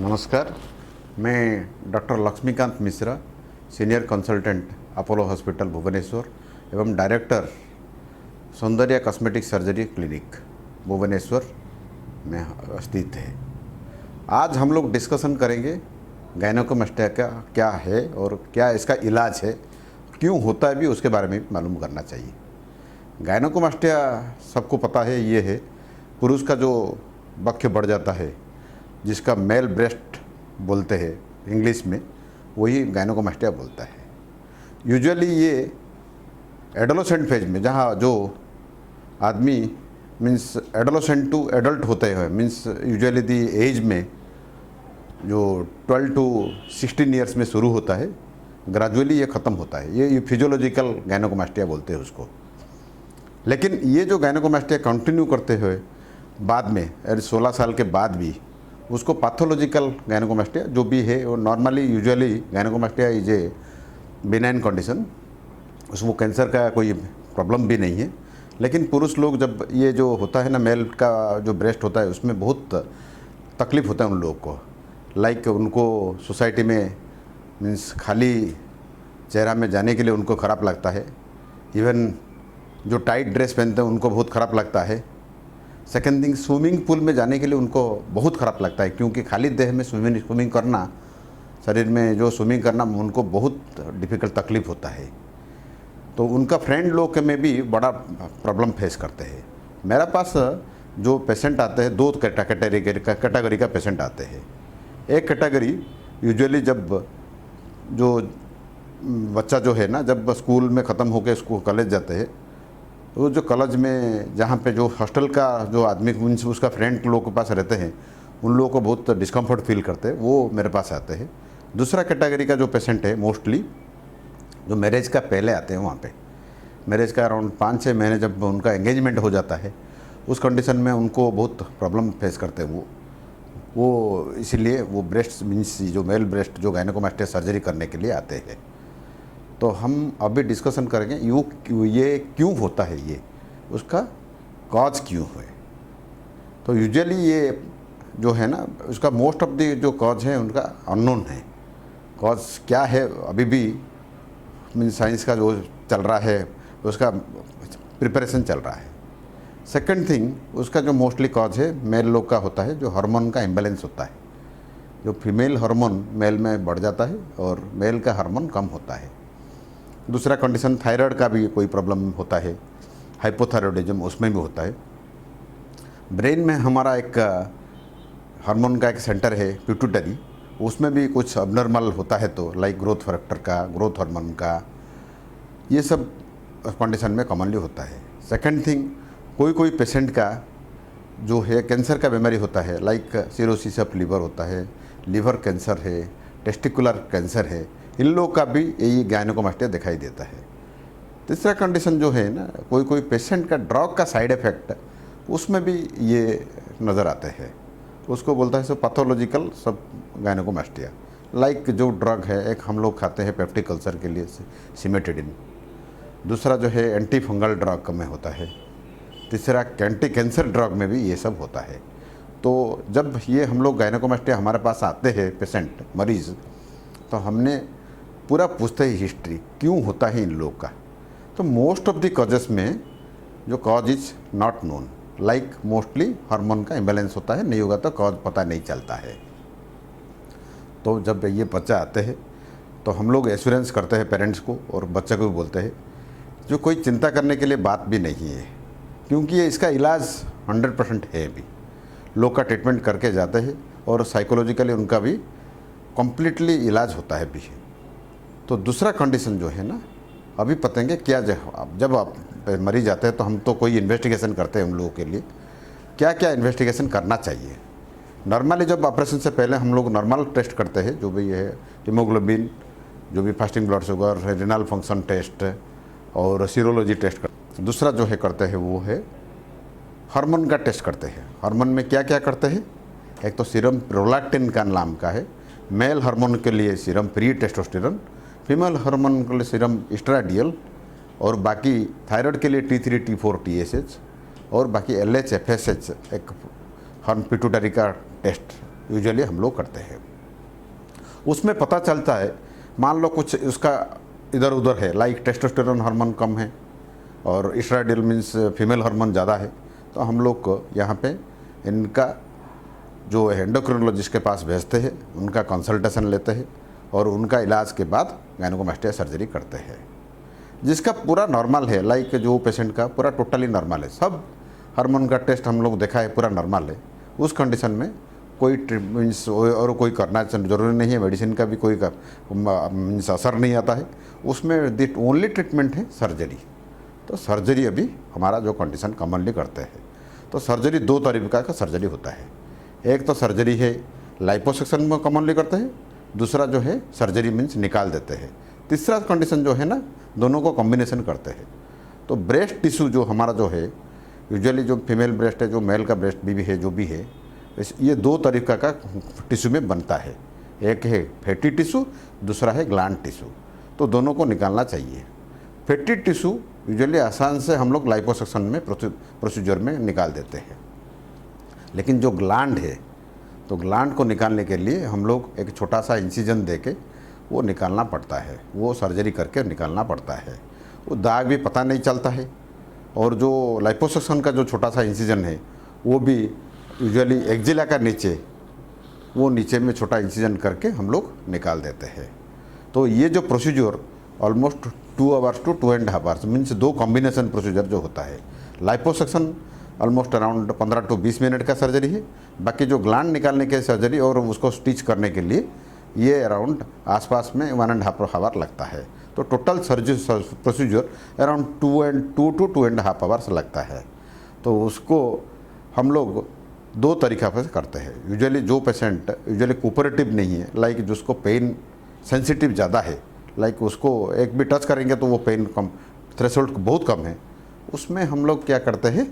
नमस्कार, मैं doctor Lakshmikant Mishra, senior consultant Apollo hospital Bhubaneswar एवं डायरेक्टर सौंदर्य कॉस्मेटिक सर्जरी क्लिनिक भुवनेश्वर में स्थित है। आज हम लोग डिस्कशन करेंगे गायनेकोमास्टिया का क्या है और क्या इसका इलाज है, क्यों होता है भी उसके बारे में मालूम करना चाहिए। गायनेकोमास्टिया सबको पता है, ये है पुरुष का जो वक्ष बढ़ जाता है, जिसका मेल ब्रेस्ट बोलते हैं इंग्लिश में, वही गायनेकोमास्टिया बोलता है। यूजुअली ये एडोलेसेंट फेज में, जहाँ जो आदमी मीन्स एडोलेसेंट टू एडल्ट होते हैं, मीन्स यूजुअली दी एज में जो 12 टू 16 ईयर्स में शुरू होता है, ग्रेजुअली ये ख़त्म होता है। ये फिजियोलॉजिकल गायनेकोमास्टिया बोलते हैं उसको। लेकिन ये जो गायनेकोमास्टिया कंटिन्यू करते हुए बाद में 16 साल के बाद भी, उसको पैथोलॉजिकल गायनेकोमास्टिया जो भी है, वो normally usually gynaecomastia is a benign condition, उसको कैंसर का कोई प्रॉब्लम भी नहीं है। लेकिन पुरुष लोग जब ये जो होता है ना, मेल का जो ब्रेस्ट होता है, उसमें बहुत तकलीफ़ होता है उन लोगों को। लाइक उनको सोसाइटी में मीन्स खाली चेहरा में जाने के लिए उनको ख़राब लगता है। इवन जो टाइट ड्रेस पहनते हैं उनको बहुत ख़राब लगता है। सेकेंड थिंग, स्विमिंग पूल में जाने के लिए उनको बहुत ख़राब लगता है, क्योंकि खाली देह में स्विमिंग करना, शरीर में जो स्विमिंग करना, उनको बहुत डिफ़िकल्ट तकलीफ़ होता है। तो उनका फ्रेंड लोग में भी बड़ा प्रॉब्लम फेस करते हैं। मेरा पास जो पेशेंट आते हैं, दो कैटेगरी का पेशेंट आते हैं। एक कैटेगरी यूजुअली जब जो बच्चा जो है ना, जब स्कूल में ख़त्म होकर स्कूल कॉलेज जाते हैं, तो जो कॉलेज में जहाँ पे जो हॉस्टल का जो आदमी मीन्स उसका फ्रेंड लोगों के पास रहते हैं, उन लोगों को बहुत डिस्कम्फर्ट फील करते हैं, वो मेरे पास आते हैं। दूसरा कैटेगरी का जो पेशेंट है, मोस्टली जो मैरिज का पहले आते हैं, वहाँ पे मैरिज का अराउंड 5-6 महीने जब उनका एंगेजमेंट हो जाता है, उस कंडीशन में उनको बहुत प्रॉब्लम फेस करते हैं वो इसीलिए वो ब्रेस्ट मीन्स जो मेल ब्रेस्ट जो गायनेकोमास्टिया सर्जरी करने के लिए आते हैं। तो हम अभी डिस्कशन करेंगे ये क्यों होता है, ये उसका कॉज क्यों है। तो यूजुअली ये जो है ना, उसका मोस्ट ऑफ द जो कॉज है उनका अननोन है। कॉज क्या है अभी भी मीन साइंस का जो चल रहा है, उसका प्रिपरेशन चल रहा है। सेकंड थिंग, उसका जो मोस्टली कॉज है मेल लोग का होता है, जो हार्मोन का इम्बैलेंस होता है। जो फीमेल हार्मोन मेल में बढ़ जाता है और मेल का हार्मोन कम होता है। दूसरा कंडीशन, थायराइड का भी कोई प्रॉब्लम होता है, हाइपोथायरॉयडिज्म उसमें भी होता है। ब्रेन में हमारा एक हार्मोन का एक सेंटर है पिट्यूटरी, उसमें भी कुछ अबनॉर्मल होता है, तो लाइक ग्रोथ फैक्टर का, ग्रोथ हार्मोन का, ये सब कंडीशन में कॉमनली होता है। सेकंड थिंग, कोई पेशेंट का जो है कैंसर का बीमारी होता है, लाइक सिरोसिस ऑफ लीवर होता है, लीवर कैंसर है, टेस्टिकुलर कैंसर है, इन लोग का भी यही गायनेकोमास्टिया दिखाई देता है। तीसरा कंडीशन जो है ना, कोई पेशेंट का ड्रग का साइड इफ़ेक्ट, उसमें भी ये नज़र आते हैं, उसको बोलता है सब पैथोलॉजिकल सब गायनेकोमास्टिया। लाइक जो ड्रग है, एक हम लोग खाते हैं पेप्टिक अल्सर के लिए सिमेटिडिन, दूसरा जो है एंटी फंगल ड्रग में होता है, तीसरा एंटी कैंसर ड्रग में भी ये सब होता है। तो जब ये हम लोग गायनेकोमास्टिया हमारे पास आते हैं पेशेंट मरीज़, तो हमने पूरा पूछते ही हिस्ट्री क्यों होता है इन लोग का। तो मोस्ट ऑफ द कॉजेस में जो cause is not known, like mostly hormone का इम्बैलेंस होता है, नहीं होगा तो कॉज पता नहीं चलता है। तो जब ये बच्चा आते हैं तो हम लोग एश्योरेंस करते हैं पेरेंट्स को, और बच्चे को भी बोलते हैं जो कोई चिंता करने के लिए बात भी नहीं है, क्योंकि ये इसका इलाज 100% है भी। लोग का ट्रीटमेंट करके जाते हैं और साइकोलॉजिकली उनका भी कम्प्लीटली इलाज होता है भी। तो दूसरा कंडीशन जो है ना, अभी पतेंगे क्या, जब आप मरीज जाते हैं तो हम तो कोई इन्वेस्टिगेशन करते हैं उन लोगों के लिए, क्या क्या इन्वेस्टिगेशन करना चाहिए। नॉर्मली जब ऑपरेशन से पहले हम लोग नॉर्मल टेस्ट करते हैं, जो भी है हीमोग्लोबिन, जो भी fasting blood sugar, renal function test और सीरोलॉजी टेस्ट करते। दूसरा जो है करते हैं वो है हार्मोन का टेस्ट करते हैं। हार्मोन में क्या क्या करते हैं, एक तो सीरम प्रोलैक्टिन का नाम का है, मेल हार्मोन के लिए serum pre testosterone, female hormone के लिए सीरम एस्ट्राडियल, और बाकी थायराइड के लिए T3, T4, TSH, और बाकी LH, FSH एक पिट्यूटरी का टेस्ट यूजुअली हम लोग करते हैं। उसमें पता चलता है, मान लो कुछ उसका इधर उधर है, लाइक टेस्टोस्टेरोन हार्मोन कम है और एस्ट्राडियल मीन्स फीमेल हार्मोन ज़्यादा है, तो हम लोग को यहाँ पे इनका जो एंडोक्रिनोलॉजिस्ट के पास भेजते हैं, उनका कंसल्टेशन लेते हैं और उनका इलाज के बाद गायनेकोमास्टिया सर्जरी करते हैं, जिसका पूरा नॉर्मल है। लाइक जो पेशेंट का पूरा टोटली नॉर्मल है, सब हार्मोन का टेस्ट हम लोग देखा है पूरा नॉर्मल है, उस कंडीशन में कोई ट्रीटमेंट्स और कोई करना जरूरी नहीं है, मेडिसिन का भी कोई मीन्स असर नहीं आता है उसमें। द ओनली ट्रीटमेंट है सर्जरी। तो सर्जरी अभी हमारा जो कंडीशन कॉमनली करते हैं, तो सर्जरी दो तरीक़ा का सर्जरी होता है। एक तो सर्जरी है लाइपोसक्शन में कॉमनली करते हैं, दूसरा जो है सर्जरी मीन्स निकाल देते हैं। तीसरा कंडीशन जो है ना, दोनों को कॉम्बिनेशन करते हैं। तो ब्रेस्ट टिश्यू जो हमारा जो है, यूजुअली जो फीमेल ब्रेस्ट है, जो मेल का ब्रेस्ट भी है, जो भी है, ये दो तरीक़ा का टिश्यू में बनता है। एक है फैटी टिश्यू, दूसरा है ग्लैंड टिश्यू। तो दोनों को निकालना चाहिए। फैटी टिश्यू यूजुअली आसान से हम लोग लाइपोसक्शन में प्रोसीजर में निकाल देते हैं, लेकिन जो ग्लैंड है, तो ग्लैंड को निकालने के लिए हम लोग एक छोटा सा इंसिजन दे के वो निकालना पड़ता है, वो सर्जरी करके निकालना पड़ता है। वो दाग भी पता नहीं चलता है, और जो लाइपोसक्शन का जो छोटा सा इंसिजन है वो भी यूजुअली एक्जिला का नीचे, वो नीचे में छोटा इंसिजन करके हम लोग निकाल देते हैं। तो ये जो procedure almost 2 hours to 2.5 hours means दो कॉम्बिनेशन प्रोसीजर जो होता है। Liposuction almost around 15 to 20 minute का सर्जरी है, बाकी जो ग्लैंड निकालने के सर्जरी और उसको स्टिच करने के लिए ये अराउंड आसपास में 1.5 आवर लगता है। तो total surgery procedure around 2 to 2.5 hours लगता है। तो उसको हम लोग दो तरीक़ा से करते हैं। यूजुअली जो पेशेंट यूजुअली कोऑपरेटिव नहीं है, लाइक जिसको पेन सेंसिटिव ज़्यादा है, लाइक उसको एक भी टच करेंगे तो वो पेन कम, थ्रेशोल्ड बहुत कम है, उसमें हम लोग क्या करते हैं,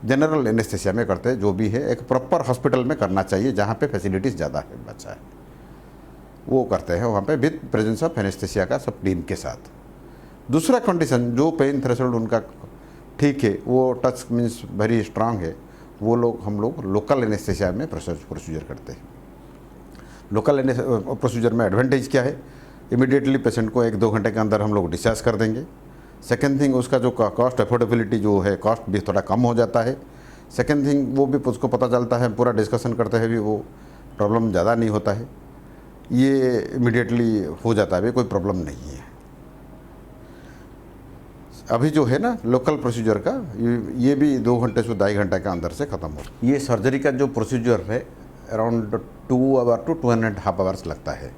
जनरल एनेस्थेसिया में करते हैं। जो भी है एक प्रॉपर हॉस्पिटल में करना चाहिए जहाँ पे फैसिलिटीज़ ज़्यादा है, बच्चा है, वो करते हैं वहाँ पे विद प्रेजेंस ऑफ एनेस्थेसिया का सब टीम के साथ। दूसरा कंडीशन जो पेन थ्रेशोल्ड उनका ठीक है, वो टच मीन्स वेरी स्ट्रांग है, वो लोग हम लोग लोकल एनेस्थेसिया में प्रोसीजर करते हैं। लोकल प्रोसीजर में एडवांटेज क्या है, इमीडिएटली पेशेंट को 1-2 घंटे के अंदर हम लोग डिस्चार्ज कर देंगे। सेकेंड थिंग, उसका जो कॉस्ट अफोर्डेबिलिटी जो है, कॉस्ट भी थोड़ा कम हो जाता है। सेकेंड थिंग, वो भी उसको पता चलता है, पूरा डिस्कशन करते हैं भी, वो प्रॉब्लम ज़्यादा नहीं होता है, ये इमीडिएटली हो जाता है, कोई प्रॉब्लम नहीं है। अभी जो है ना लोकल प्रोसीजर का, ये भी 2 घंटे से 2.5 घंटे के अंदर से ख़त्म हो। ये सर्जरी का जो प्रोसीजर है अराउंड 2 आवर टू 2.5 आवर्स लगता है।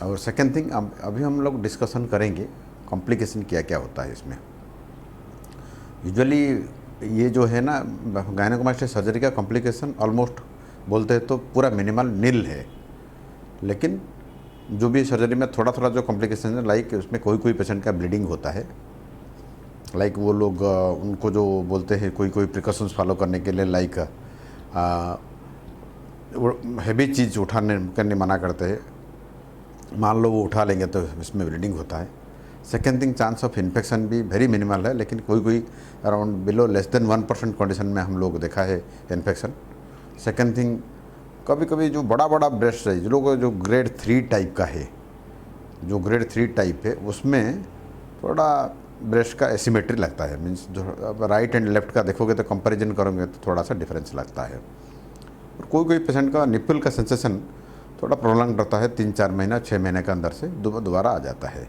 और सेकेंड थिंग, अभी हम लोग डिस्कशन करेंगे कॉम्प्लिकेशन क्या क्या होता है इसमें। यूजुअली ये जो है ना गायनेकोमास्टिया सर्जरी का कॉम्प्लिकेशन ऑलमोस्ट बोलते हैं तो पूरा मिनिमल नील है, लेकिन जो भी सर्जरी में थोड़ा थोड़ा जो कॉम्प्लिकेशन है, लाइक उसमें कोई पेशेंट का ब्लीडिंग होता है, लाइक वो लोग उनको जो बोलते हैं कोई प्रिकॉशंस फॉलो करने के लिए, लाइक हैवी चीज़ उठाने करने मना करते हैं, मान लो वो उठा लेंगे तो इसमें ब्लीडिंग होता है। Second thing, chance of infection भी वेरी मिनिमल है, लेकिन कोई around below less than 1% condition में हम लोग देखा है इन्फेक्शन। सेकेंड थिंग, कभी कभी जो बड़ा ब्रेस्ट है, जो लोग जो ग्रेड 3 टाइप का है, जो ग्रेड 3 टाइप है, उसमें थोड़ा ब्रेस्ट का एसिमेट्री लगता है, मीन्स जो राइट एंड लेफ्ट का देखोगे तो कंपैरिजन करोगे तो थोड़ा सा डिफरेंस लगता है। और कोई पेशेंट का निप्पल का सेंसेशन थोड़ा प्रोलॉन्ग रहता है, 3-4 महीना 6 महीने के अंदर से दोबारा आ जाता है।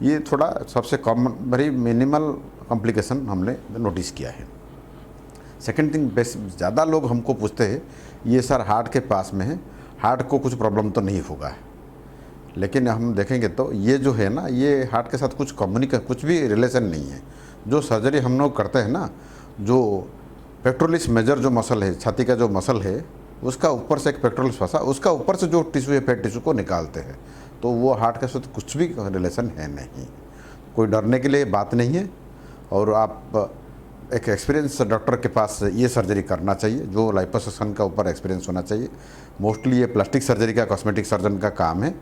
ये थोड़ा सबसे कॉमन वेरी मिनिमल कॉम्प्लिकेशन हमने नोटिस किया है। सेकेंड थिंग, बेस ज़्यादा लोग हमको पूछते हैं ये सर हार्ट के पास में है, हार्ट को कुछ प्रॉब्लम तो नहीं होगा, लेकिन हम देखेंगे तो ये जो है ना, ये हार्ट के साथ कुछ भी रिलेशन नहीं है। जो सर्जरी हम लोग करते हैं ना, जो पेक्टोरलिस मेजर जो मसल है, छाती का जो मसल है, उसका ऊपर से एक पेक्टोरलिस फंसा, उसका ऊपर से जो टिश्यू है फैट टिश्यू को निकालते हैं, तो वो हार्ट के साथ कुछ भी रिलेशन है नहीं, कोई डरने के लिए बात नहीं है। और आप एक एक्सपीरियंस डॉक्टर के पास ये सर्जरी करना चाहिए, जो लाइपोसक्शन का ऊपर एक्सपीरियंस होना चाहिए। मोस्टली ये प्लास्टिक सर्जरी का कॉस्मेटिक सर्जन का काम है।